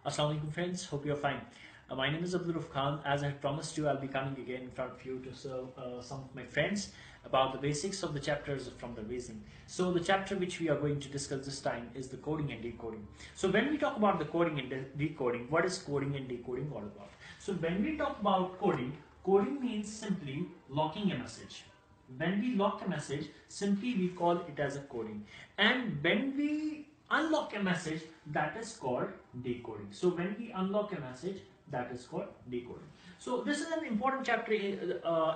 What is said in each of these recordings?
Assalamu alaikum friends, hope you're fine. My name is Abdul Khan. As I promised you, I'll be coming again in front of you to serve some of my friends about the basics of the chapters from the reasoning. So the chapter which we are going to discuss this time is the coding and decoding. So when we talk about the coding and decoding, what is coding and decoding all about? So when we talk about coding, coding means simply locking a message. When we lock a message, simply we call it as a coding. And when we unlock a message, that is called decoding. So when we unlock a message, that is called decoding. So this is an important chapter,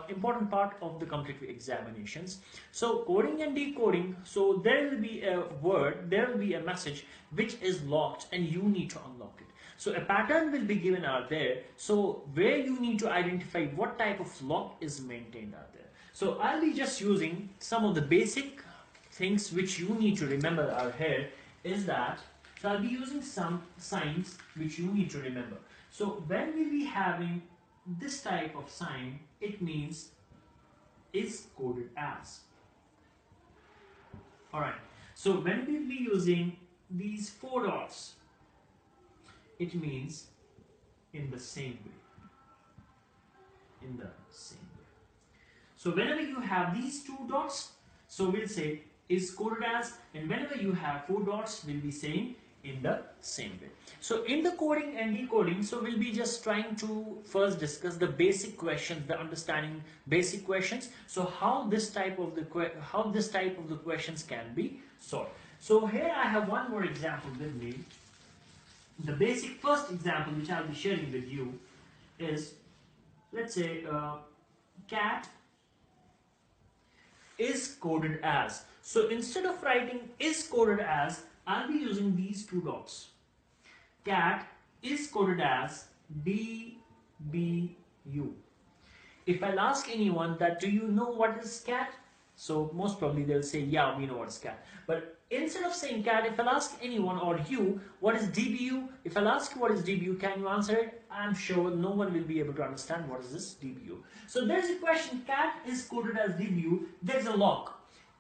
important part of the completed examinations. So coding and decoding, so there will be a word, there will be a message which is locked and you need to unlock it. So a pattern will be given out there, so where you need to identify what type of lock is maintained out there. So I'll be just using some of the basic things which you need to remember out here is that, so I'll be using some signs which you need to remember. So when we'll be having this type of sign, it means is coded as. Alright, so when we'll be using these four dots, it means in the same way. In the same way. So whenever you have these two dots, so we'll say is coded as, and whenever you have four dots, we'll be saying in the same way. So in the coding and decoding, so we'll be just trying to first discuss the basic questions, the understanding basic questions. So how this type of the questions can be solved. So here I have one more example with me. The basic first example which I'll be sharing with you is, let's say cat is coded as. So instead of writing is coded as, I'll be using these two dots. Cat is coded as DBU. If I'll ask anyone that do you know what is cat? So most probably they'll say yeah, we know what is cat. But instead of saying cat, if I'll ask anyone or you what is DBU, if I'll ask you what is DBU, can you answer it? I'm sure no one will be able to understand what is this DBU. So there's a question, cat is coded as DBU, there's a lock.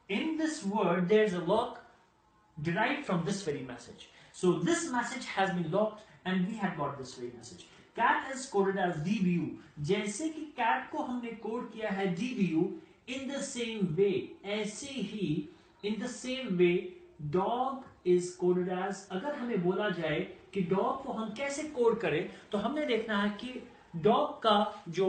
In this word, there's a lock derived from this very message. So this message has been locked and we have got this very message. Cat is coded as DBU. जैसे कि cat को हमने code किया है DBU, in the same way, ऐसे ही in the same way, dog is coded as. अगर हमें बोला जाए कि dog को हम कैसे कोड करें, तो हमने देखना है कि dog का जो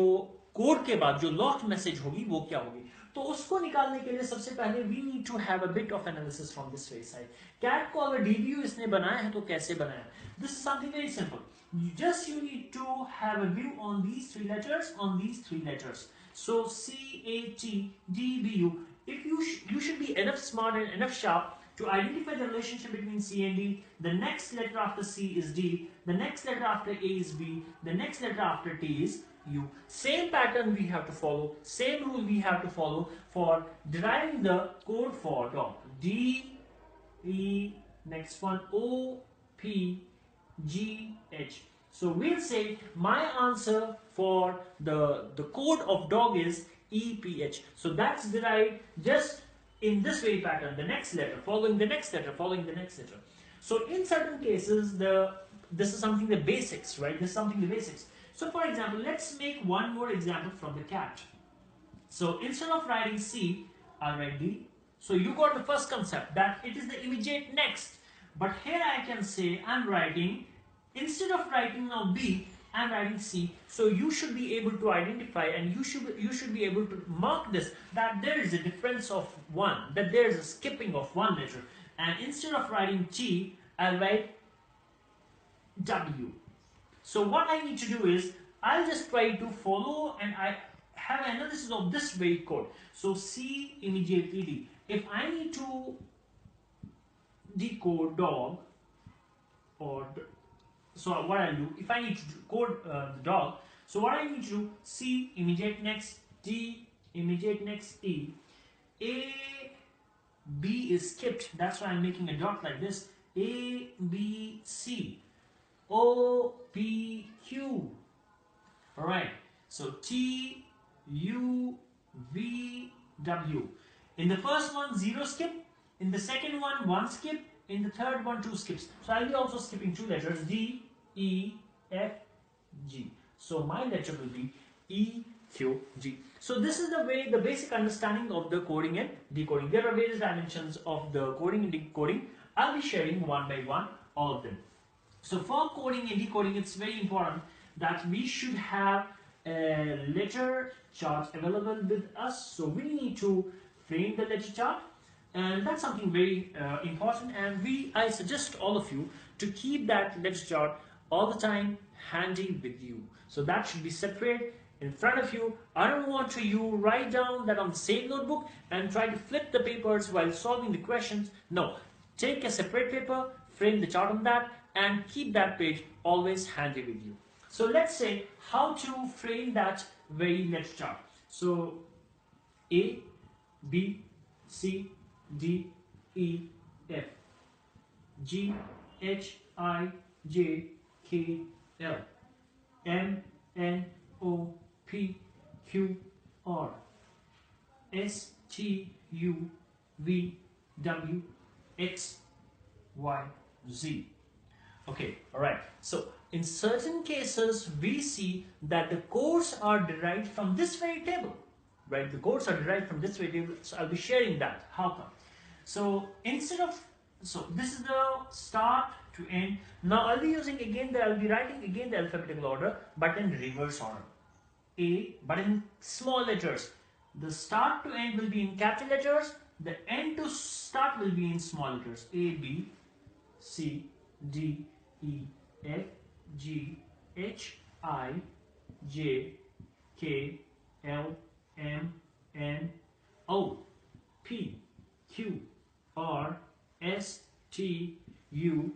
कोड के बाद जो लॉक्ड मैसेज होगी वो क्या होगी. तो उसको निकालने के लिए सबसे पहले we need to have a bit of analysis from this very side. Cat को अगर DBU इसने बनाया है तो कैसे बनाया? This is something very simple. You need to have a view on these three letters. So CAT DBU. If you should be enough smart and enough sharp to identify the relationship between C and D. The next letter after C is D. The next letter after A is B. The next letter after T is U. Same pattern we have to follow, same rule we have to follow for deriving the code for dog. D, E, next one O, P, G, H. So we'll say my answer for the code of dog is EPH. So that's derived just in this very pattern, the next letter, following the next letter, following the next letter. So in certain cases, this is something the basics, right? This is something the basics. So for example, let's make one more example from the cat. So instead of writing C, I'll write D. So you got the first concept that it is the immediate next. But here I can say I'm writing, instead of writing now B, I'm writing C. So you should be able to identify and you should be able to mark this, that there is a difference of one, that there is a skipping of one letter. And instead of writing T, I'll write W. So what I need to do is, I'll just try to follow and I have an analysis of this very code. So C immediately D. If I need to decode dog, or so what I'll do, if I need to code the dog, so what I need to do, C immediate next, D immediate next E, A, B is skipped, that's why I'm making a dot like this, A, B, C, O, P, Q. Alright, so T, U, V, W. In the first one, 0 skip. In the second one, 1 skip. In the third one, 2 skips. So I'll be also skipping 2 letters, D, E, F, G. So my letter will be E, Q, G. So this is the way, the basic understanding of the coding and decoding. There are various dimensions of the coding and decoding. I'll be sharing one by one all of them. So for coding and decoding, it's very important that we should have a letter chart available with us. So we need to frame the letter chart, and that's something very important. And I suggest all of you to keep that letter chart all the time handy with you. So that should be separate in front of you. I don't want you write down that on the same notebook and try to flip the papers while solving the questions. No, take a separate paper, frame the chart on that, and keep that page always handy with you. So let's say how to frame that very letter chart. So A, B, C, D, E, F, G, H, I, J, K, L, M, N, O, P, Q, R, S, T, U, V, W, X, Y, Z. Okay, alright. So in certain cases, we see that the codes are derived from this very table. Right? The codes are derived from this very table. So I'll be sharing that. How come? So so this is the start to end. Now I'll be using I'll be writing again the alphabetical order, but in reverse order. A, but in small letters. The start to end will be in capital letters. The end to start will be in small letters. A, B, C, D, E, F, G, H, I, J, K, L, M, N, O, P, Q, R, S, T, U,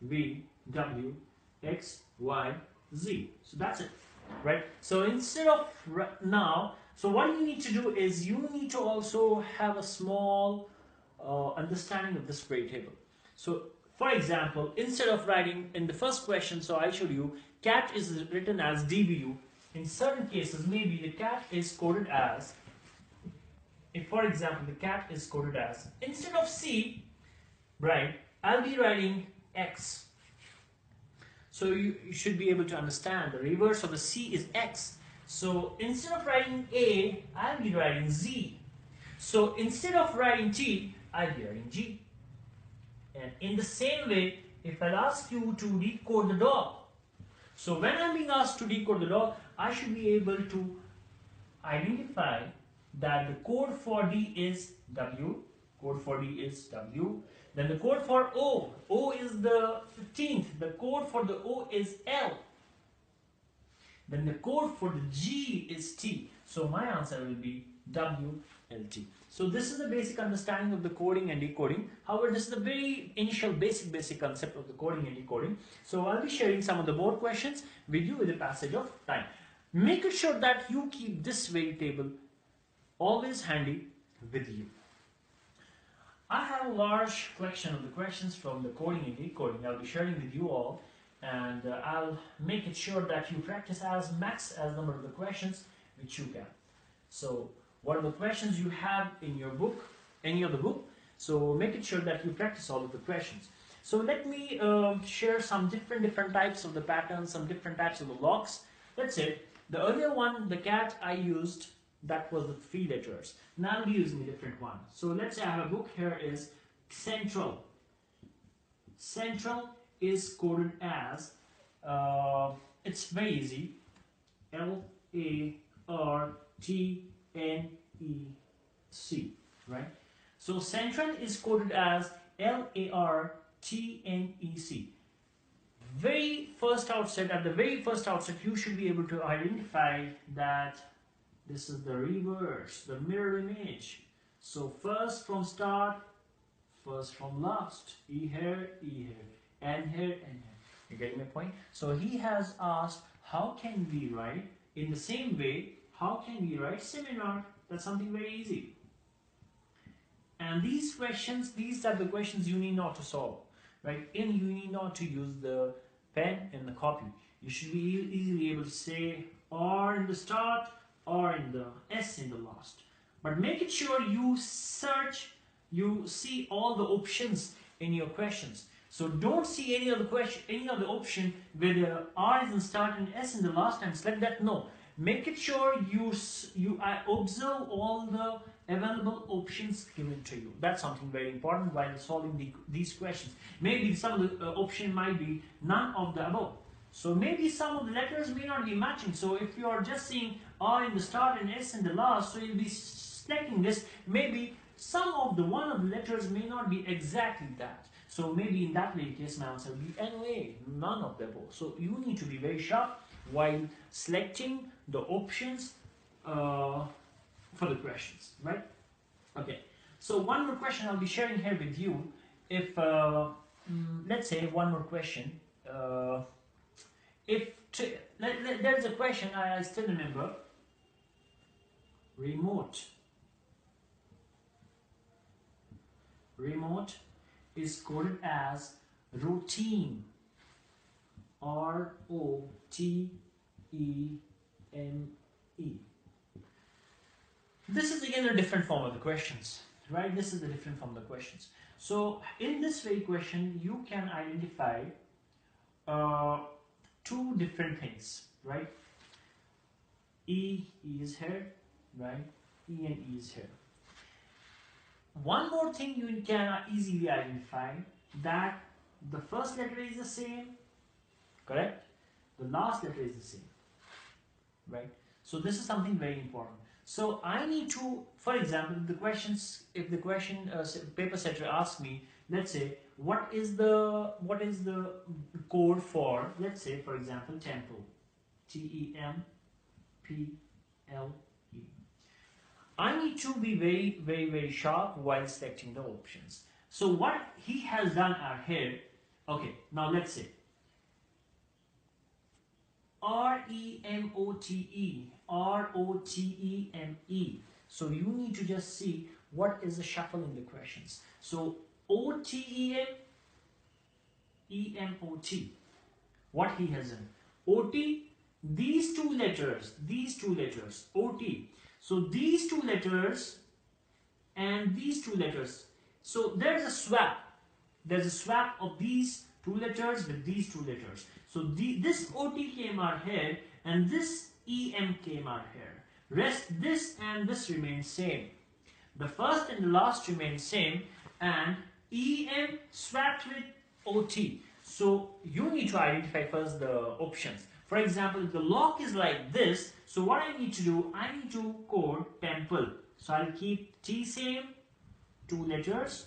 V, W, X, Y, Z. So that's it, right? So instead of now, so what you need to do is you need to also have a small understanding of this very table. So for example, instead of writing in the first question, so I showed you cat is written as DBU. In certain cases, maybe the cat is coded as, if for example the cat is coded as, instead of C, right, I'll be writing X. So you should be able to understand the reverse of the C is X. So instead of writing A, I'll be writing Z. So instead of writing T, I'll be writing G. And in the same way, if I'll ask you to decode the dog, so when I'm being asked to decode the dog, I should be able to identify that the code for D is W, code for D is W, then the code for O, O is the 15th, the code for the O is L, then the code for the G is T. So my answer will be WLT. So this is the basic understanding of the coding and decoding. However, this is the very initial basic concept of the coding and decoding. So I'll be sharing some of the board questions with you with the passage of time. Make it sure that you keep this very table always handy with you. I have a large collection of the questions from the coding and decoding. I'll be sharing with you all, and I'll make it sure that you practice as number of the questions which you can. So what are the questions you have in your book, any other book? So make it sure that you practice all of the questions. So let me share some different types of the patterns, some different types of the locks. Let's say the earlier one, the cat I used, that was the 3 letters. Now I'm using a different one. So let's say I have a book here is Central. Central is coded as, it's very easy, LARTNEC, right? So Central is coded as LARTNEC. Very first outset, at the very first outset, you should be able to identify that this is the reverse, the mirror image. So first from start, first from last. E here, N here, N here. You getting my point? So he has asked, how can we write in the same way? How can we write seminar? That's something very easy. And these questions, these are the questions you need not to solve, right? And you need not to use the pen and the copy. You should be easily able to say R in the start, or in the S in the last. But make it sure you search, you see all the options in your questions. So don't see any of the question, any of the option where the R is in start and S in the last and select that. No. Make it sure you observe all the available options given to you. That's something very important while solving these questions. Maybe some of the option might be none of the above. So maybe some of the letters may not be matching. So if you are just seeing R in the start and S in the last, so you'll be selecting this. Maybe some of the one of the letters may not be exactly that. So maybe in that case, my answer will be NOA, none of the above. So you need to be very sharp while selecting the options for the questions, right? Okay. So one more question I'll be sharing here with you. If let's say one more question. There's a question I still remember. Remote is coded as routine. R-O-T-E-M-E. This is again a different form of the questions, right? This is the different form of the questions. So in this very question, you can identify two different things, right? E is here, right? E and E is here. One more thing you can easily identify, that the first letter is the same, correct? The last letter is the same, right? So this is something very important. So I need to, for example, if the question paper setter asks me, let's say, what is the code for, let's say, for example, temple, T-E-M-P-L-E. I need to be very, very, very sharp while selecting the options. So what he has done are here. Okay, now let's say R-E-M-O-T-E, R-O-T-E-M-E. So you need to just see what is the shuffle in the questions. So O-T-E-M, E-M-O-T. What he has done. O-T, these two letters, O-T. So these two letters and these two letters. So there's a swap. There's a swap of these two letters with these two letters. So this OT came out here and this EM came out here. Rest this and this remains same. The first and the last remain same and EM swapped with OT. So you need to identify first the options. For example, if the lock is like this, so what I need to do, I need to code temple. So I'll keep T same, two letters,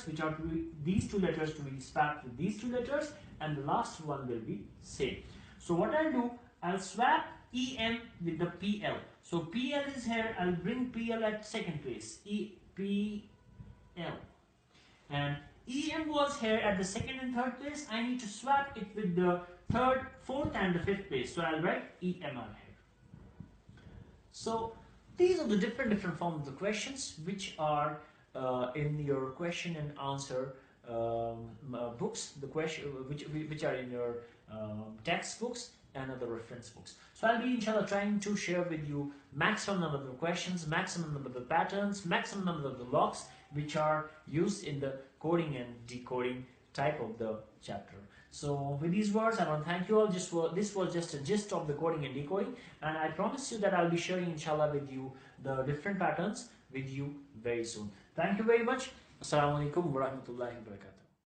which are to be, these two letters to be swapped with these two letters, and the last one will be same. So what I'll do, I'll swap EM with the PL. So PL is here, I'll bring PL at second place, PL. And EM was here at the second and third place. I need to swap it with the third, fourth and the fifth place. So I'll write EM out here. So these are the different forms of the questions which are in your question and answer books, the question which are in your textbooks and other reference books. So I'll be inshallah trying to share with you maximum number of the questions, maximum number of the patterns, maximum number of the locks which are used in the coding and decoding type of the chapter. So with these words, I want to thank you all. This was just a gist of the coding and decoding, and I promise you that I'll be sharing inshallah with you the different patterns with you very soon. Thank you very much. Assalamu alaikum wa rahmatullahi wa barakatuh.